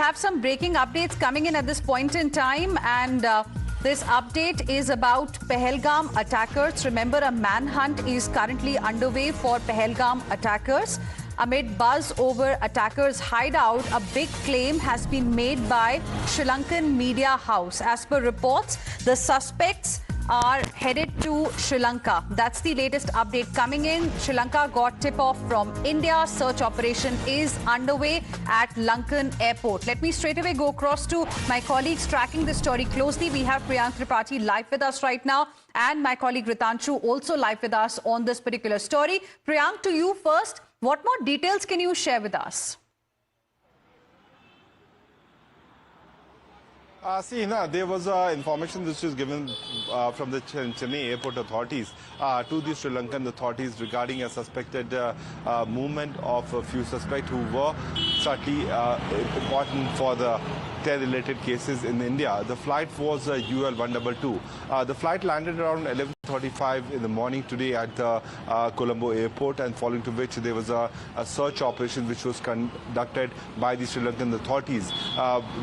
have some breaking updates coming in at this point in time, and this update is about Pahalgam attackers. Remember, a manhunt is currently underway for Pahalgam attackers. Amid buzz over attackers' hideout, a big claim has been made by Sri Lankan media house. As per reports, the suspects are headed to Sri Lanka. That's the latest update coming in. Sri Lanka got tip-off from India. Search operation is underway at Lankan Airport. Let me straight away go across to my colleagues tracking this story closely. We have Priyank Tripathi live with us right now, and my colleague Ritanshu also live with us on this particular story. Priyank, to you first. What more details can you share with us? There was information which was given from the Chennai airport authorities to the Sri Lankan authorities regarding a suspected movement of a few suspects who were certainly important for the terror-related cases in India. The flight was UL 122. The flight landed around 11:35 in the morning today at the Colombo airport, and following to which there was a search operation which was conducted by the Sri Lankan authorities.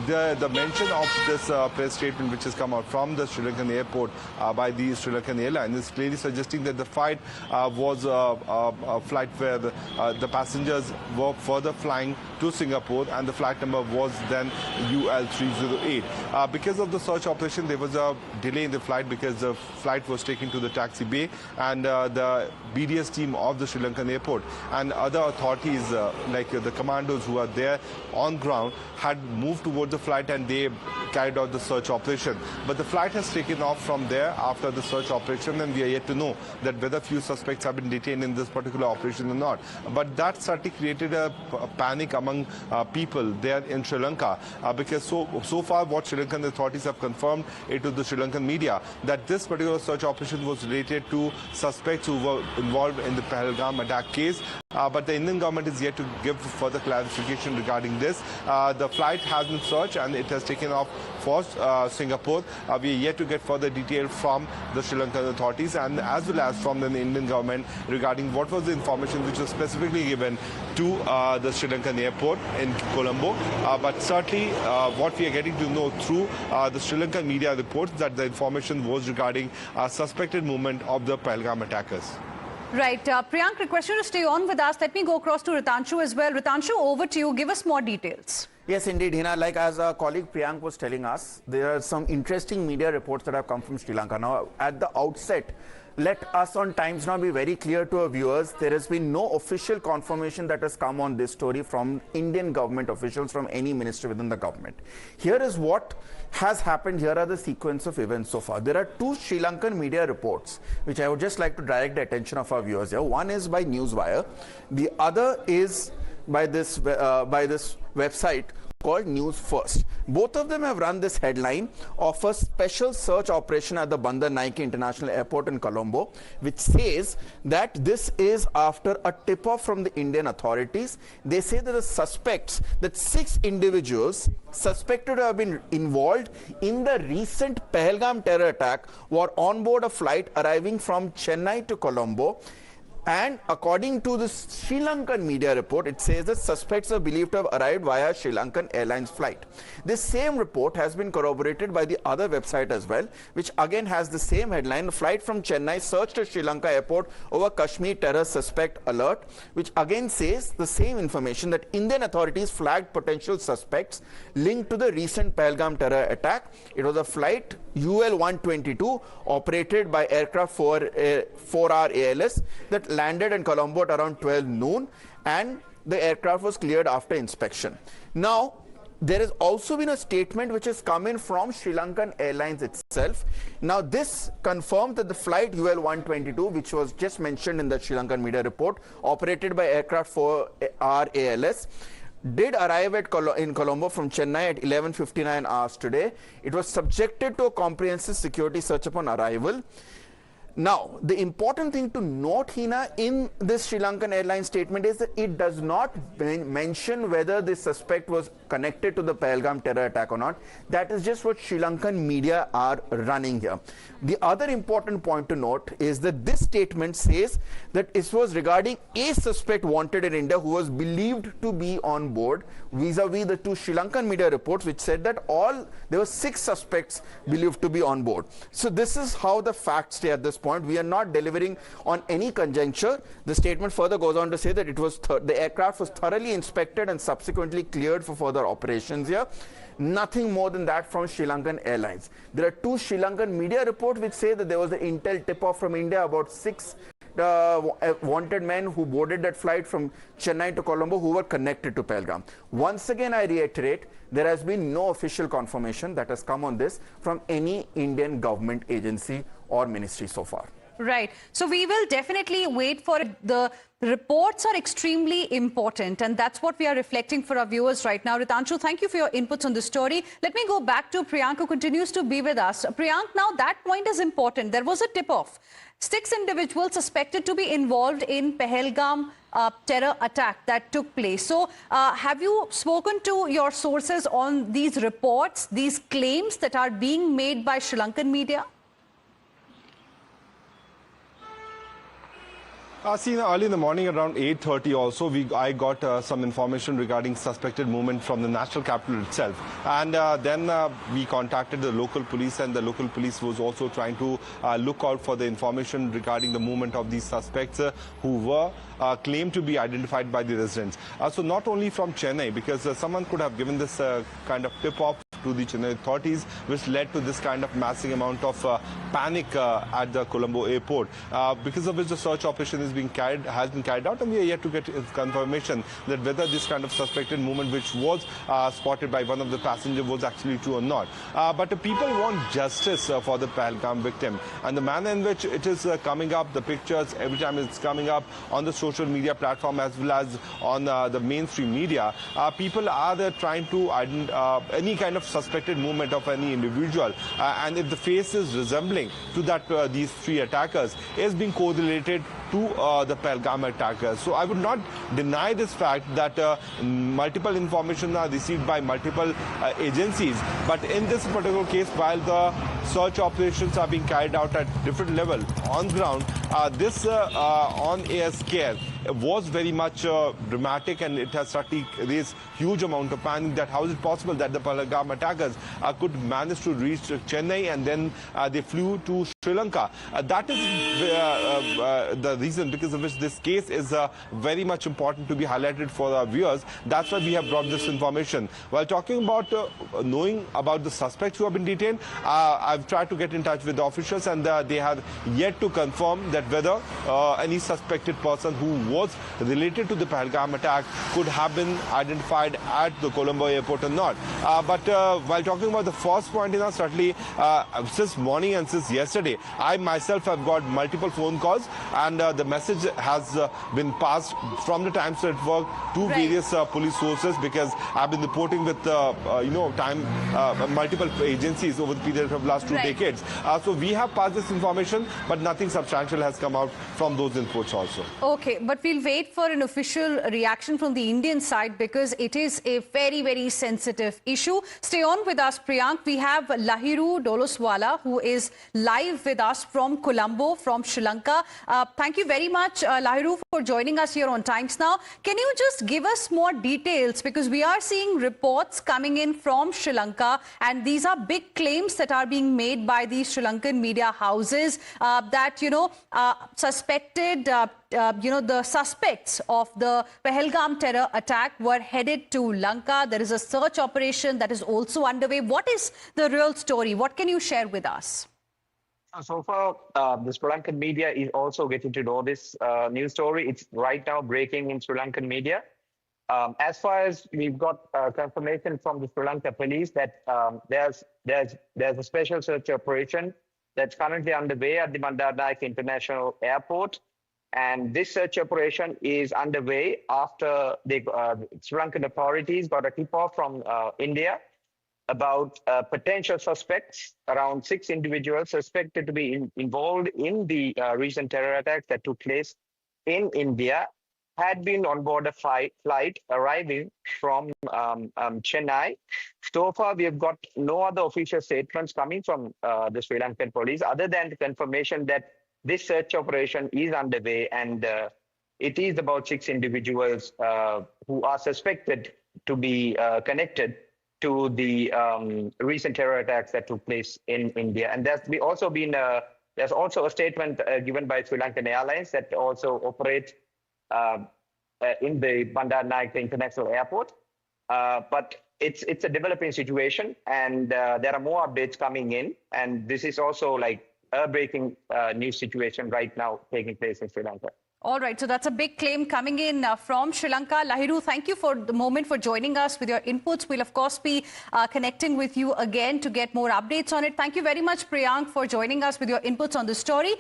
The mention of this press statement which has come out from the Sri Lankan airport by the Sri Lankan airline is clearly suggesting that the flight was a flight where the passengers were further flying to Singapore, and the flight number was then UL 308. Because of the search operation, there was a delay in the flight because the flight was taken to the taxi bay, and the BDS team of the Sri Lankan airport and other authorities like the commandos who are there on ground had moved towards the flight, and they carried out the search operation. But the flight has taken off from there after the search operation, and we are yet to know that whether few suspects have been detained in this particular operation or not. But that certainly created a panic among people there in Sri Lanka, because so far what Sri Lankan authorities have confirmed it to the Sri Lankan media that this particular search operation was related to suspects who were involved in the Pahalgam attack case. But the Indian government is yet to give further clarification regarding this. The flight has been searched and it has taken off for Singapore. We are yet to get further detail from the Sri Lankan authorities and as well as from the Indian government regarding what was the information which was specifically given to the Sri Lankan airport in Colombo. But certainly what we are getting to know through the Sri Lankan media reports that the information was regarding suspected movement of the Pahalgam attackers. Right. Priyank, request you to stay on with us. Let me go across to Ritanshu as well. Ritanshu, over to you. Give us more details. Yes, indeed, Hina. Like as our colleague Priyank was telling us, there are some interesting media reports that have come from Sri Lanka. Now, at the outset, let us on Times Now be very clear to our viewers, there has been no official confirmation that has come on this story from Indian government officials, from any minister within the government. Here is what has happened. Here are the sequence of events so far. There are two Sri Lankan media reports, which I would just like to direct the attention of our viewers here. One is by Newswire. The other is by this website called News First. Both of them have run this headline of a special search operation at the Bandar Naike International Airport in Colombo, which says that this is after a tip-off from the Indian authorities. They say that the suspects, that 6 individuals suspected to have been involved in the recent Pahalgam terror attack were on board a flight arriving from Chennai to Colombo. And according to the Sri Lankan media report, it says that suspects are believed to have arrived via Sri Lankan Airlines flight. This same report has been corroborated by the other website as well, which again has the same headline: flight from Chennai searched at Sri Lanka airport over Kashmir terror suspect alert, which again says the same information, that Indian authorities flagged potential suspects linked to the recent Pahalgam terror attack. It was a flight UL 122 operated by aircraft 4R ALS that landed in Colombo at around 12 noon, and the aircraft was cleared after inspection. Now, there has also been a statement which has come in from Sri Lankan Airlines itself. Now, this confirmed that the flight UL 122, which was just mentioned in the Sri Lankan media report, operated by aircraft 4R ALS, did arrive in Colombo from Chennai at 11:59 hours today. It was subjected to a comprehensive security search upon arrival. Now, the important thing to note, Hina, in this Sri Lankan Airlines statement is that it does not mention whether the suspect was connected to the Pahalgam terror attack or not. That is just what Sri Lankan media are running here. The other important point to note is that this statement says that it was regarding a suspect wanted in India who was believed to be on board, vis-a-vis the two Sri Lankan media reports which said that there were 6 suspects believed to be on board. So this is how the facts stay at this point. We are not delivering on any conjecture. The statement further goes on to say that the aircraft was thoroughly inspected and subsequently cleared for further operations here. Nothing more than that from Sri Lankan Airlines. There are 2 Sri Lankan media reports which say that there was an intel tip-off from India about 6 wanted men who boarded that flight from Chennai to Colombo who were connected to Pahalgam. Once again, I reiterate, there has been no official confirmation that has come on this from any Indian government agency or ministry so far. Right. So we will definitely wait for it. The reports are extremely important, and that's what we are reflecting for our viewers right now. Ritanshu, thank you for your inputs on the story. Let me go back to Priyank, who continues to be with us. Priyank, now that point is important. There was a tip-off. 6 individuals suspected to be involved in Pahalgam terror attack that took place. So have you spoken to your sources on these reports, these claims that are being made by Sri Lankan media? See, early in the morning around 8:30 also, I got some information regarding suspected movement from the national capital itself. And then we contacted the local police, and the local police was also trying to look out for the information regarding the movement of these suspects who were claimed to be identified by the residents. So not only from Chennai, because someone could have given this kind of tip-off to the Chennai authorities, which led to this kind of massive amount of panic at the Colombo airport, because of which the search operation has been carried out, and we are yet to get confirmation that whether this kind of suspected movement which was spotted by one of the passengers was actually true or not. But the people want justice for the Pahalgam victim, and the manner in which it is coming up, the pictures, every time it's coming up on the social media platform as well as on the mainstream media, people are there trying to any kind of suspected movement of any individual, and if the face is resembling to that these 3 attackers, is being correlated to the Pahalgam attackers. So I would not deny this fact that multiple information are received by multiple agencies, but in this particular case, while the search operations are being carried out at different level on ground, this on-air scare was very much dramatic, and it has certainly raised huge amount of panic that how is it possible that the Pahalgam attackers could manage to reach Chennai and then they flew to Sri Lanka. That is the reason because of which this case is very much important to be highlighted for our viewers. That's why we have brought this information. While talking about knowing about the suspects who have been detained, I've tried to get in touch with the officials, and they have yet to confirm that whether any suspected person who was related to the Pahalgam attack could have been identified at the Colombo airport or not. But while talking about the first point, certainly since morning and since yesterday, I myself have got multiple phone calls, and the message has been passed from the Times Network to various police sources, because I've been reporting with multiple agencies over the period of last 2 decades. So we have passed this information, but nothing substantial has come out from those inputs also. Okay, but we'll wait for an official reaction from the Indian side, because it is a very, very sensitive issue. Stay on with us, Priyank. We have Lahiru Doloswala, who is live with us from Colombo, from Sri Lanka. Thank you very much, Lahiru, for joining us here on Times Now. Can you just give us more details? Because we are seeing reports coming in from Sri Lanka, and these are big claims that are being made by the Sri Lankan media houses that, suspected the suspects of the Pahalgam terror attack were headed to Lanka. There is a search operation that is also underway. What is the real story? What can you share with us? So far, the Sri Lankan media is also getting to know this news story. It's right now breaking in Sri Lankan media. As far as we've got confirmation from the Sri Lanka police that there's a special search operation that's currently underway at the Bandaranaike International Airport. And this search operation is underway after the Sri Lankan authorities got a tip-off from India about potential suspects, around 6 individuals suspected to be involved in the recent terror attacks that took place in India, had been on board a flight arriving from Chennai. So far, we have got no other official statements coming from the Sri Lankan police other than the confirmation that this search operation is underway, and it is about 6 individuals who are suspected to be connected to the recent terror attacks that took place in India. And there's also a statement given by Sri Lankan Airlines that also operates in the Bandar Naik International Airport. But it's a developing situation, and there are more updates coming in. And this is also like a breaking news situation right now taking place in Sri Lanka. All right, so that's a big claim coming in from Sri Lanka. Lahiru, thank you for the moment for joining us with your inputs. We'll, of course, be connecting with you again to get more updates on it. Thank you very much, Priyank, for joining us with your inputs on the story.